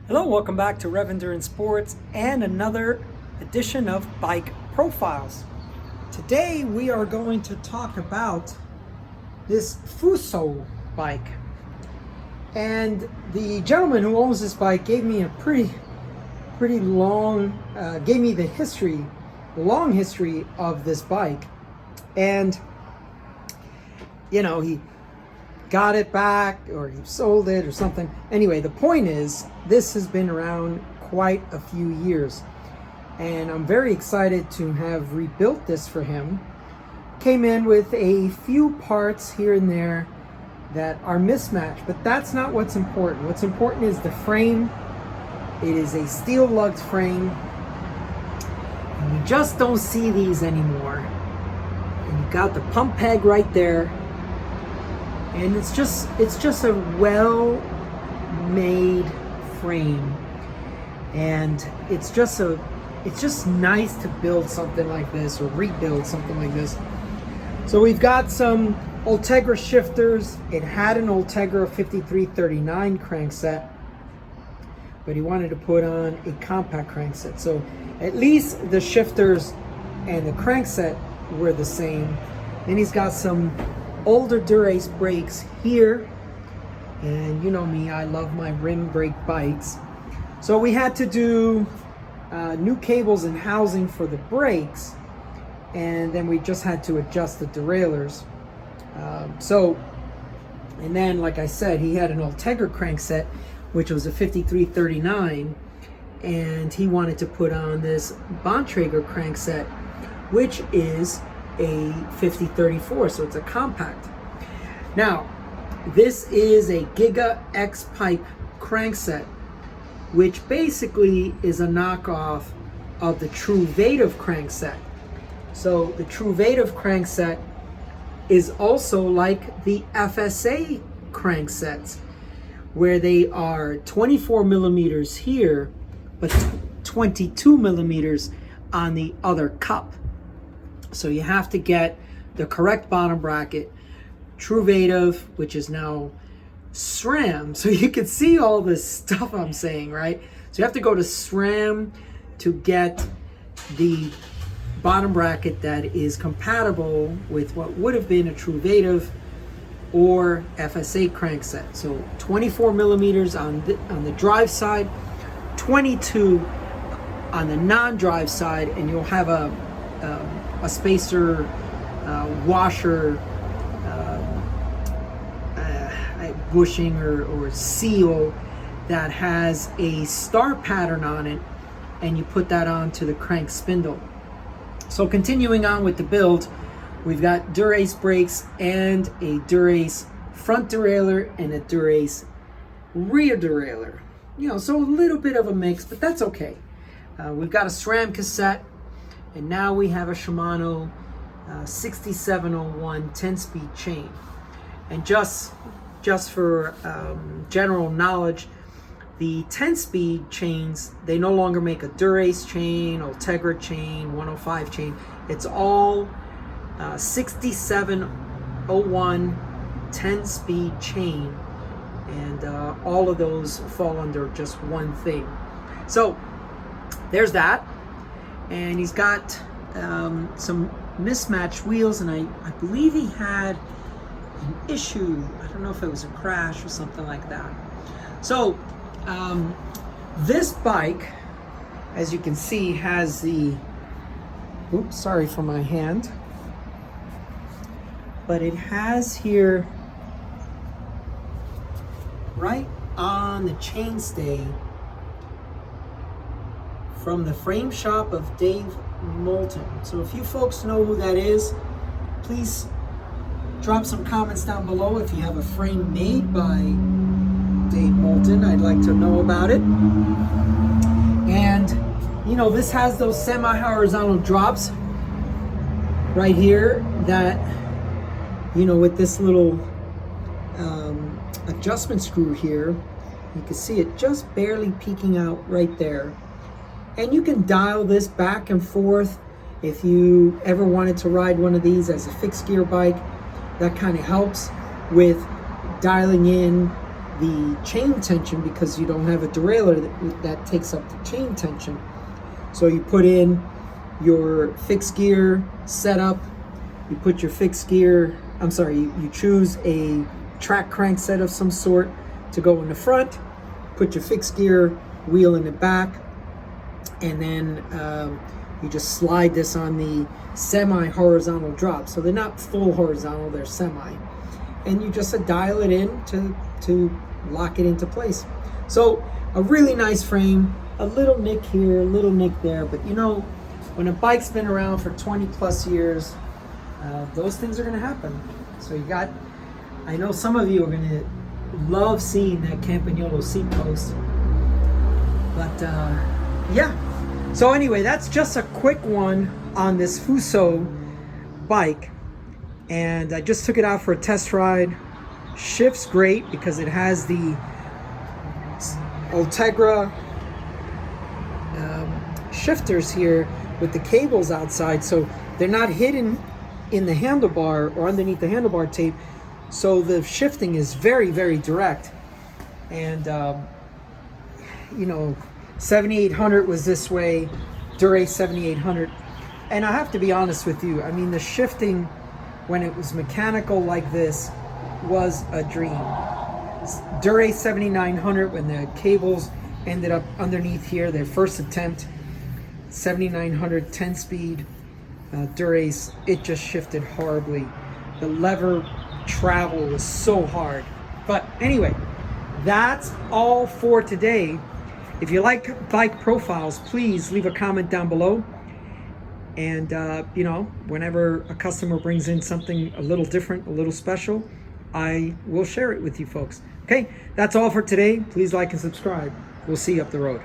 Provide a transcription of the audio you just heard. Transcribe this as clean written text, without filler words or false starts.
Hello, welcome back to Rev Endurance Sports and another edition of Bike Profiles. Today we are going to talk about this Fuso bike. And the gentleman who owns this bike gave me a pretty long, gave me the long history of this bike. And, you know, he got it back or he sold it or something. Anyway, the point is, this has been around quite a few years. And I'm very excited to have rebuilt this for him. Came in with a few parts here and there that are mismatched, but that's not what's important. What's important is the frame. It is a steel lugged frame. And you just don't see these anymore. And you got the pump peg right there. And it's just a well-made frame, and it's just nice to build something like this or rebuild something like this. So we've got some Ultegra shifters. It had an Ultegra 5339 crankset, but he wanted to put on a compact crankset. So at least the shifters and the crankset were the same. Then he's got some older Durace brakes here, and you know me, I love my rim brake bikes. So we had to do new cables and housing for the brakes, and then we just had to adjust the derailleurs. And then, like I said, he had an Ultegra crankset, which was a 5339, and he wanted to put on this Bontrager crankset, which is a 5034, so it's a compact. Now, this is a Giga X pipe crankset, which basically is a knockoff of the True Vative crankset. So the True Vative crankset is also like the FSA cranksets, where they are 24 millimeters here, but 22 millimeters on the other cup. So you have to get the correct bottom bracket, True Vative, which is now SRAM. So you can see all this stuff I'm saying, right? So you have to go to SRAM to get the bottom bracket that is compatible with what would have been a True Vative or FSA crankset. So 24 millimeters on the drive side, 22 on the non-drive side, and you'll have a spacer washer bushing or seal that has a star pattern on it, and you put that onto the crank spindle. So continuing on with the build, we've got Durace brakes and a Durace front derailleur and a Durace rear derailleur. You know, so a little bit of a mix, but that's okay. We've got a SRAM cassette, and now we have a Shimano 6701 10-speed chain. And just for general knowledge, the 10-speed chains, they no longer make a Durace chain, Ultegra chain, 105 chain. It's all 6701 10-speed chain, and all of those fall under just one thing. So there's that. And he's got some mismatched wheels, and I believe he had an issue. I don't know if it was a crash or something like that. So this bike, as you can see, has the, oops, sorry for my hand, but it has here right on the chainstay from the frame shop of Dave Moulton. So if you folks know who that is, please drop some comments down below. If you have a frame made by Dave Moulton, I'd like to know about it. And you know, this has those semi-horizontal drops right here that, you know, with this little adjustment screw here, you can see it just barely peeking out right there. And you can dial this back and forth if you ever wanted to ride one of these as a fixed gear bike. That kind of helps with dialing in the chain tension because you don't have a derailleur that takes up the chain tension. So you put in your fixed gear setup, you put your fixed gear, you choose a track crankset of some sort to go in the front, put your fixed gear wheel in the back, and then you just slide this on the semi-horizontal drop. So they're not full horizontal, they're semi. And you just dial it in to lock it into place. So a really nice frame, a little nick here, a little nick there, but you know, when a bike's been around for 20 plus years, those things are gonna happen. So you got, I know some of you are gonna love seeing that Campagnolo seat post, but yeah. So anyway, that's just a quick one on this Fuso bike. And I just took it out for a test ride. Shifts great because it has the Ultegra shifters here with the cables outside, so they're not hidden in the handlebar or underneath the handlebar tape, so the shifting is very, very direct. And you know, 7800 was this way, Dura 7800, and I have to be honest with you, I mean, the shifting when it was mechanical like this was a dream. Dura 7900, when the cables ended up underneath here, their first attempt, 7900 10-speed Durace, it just shifted horribly. The lever travel was so hard. But anyway, that's all for today. If you like bike profiles, please leave a comment down below. And you know, whenever a customer brings in something a little different, a little special, I will share it with you folks. Okay, that's all for today. Please like and subscribe. We'll see you up the road.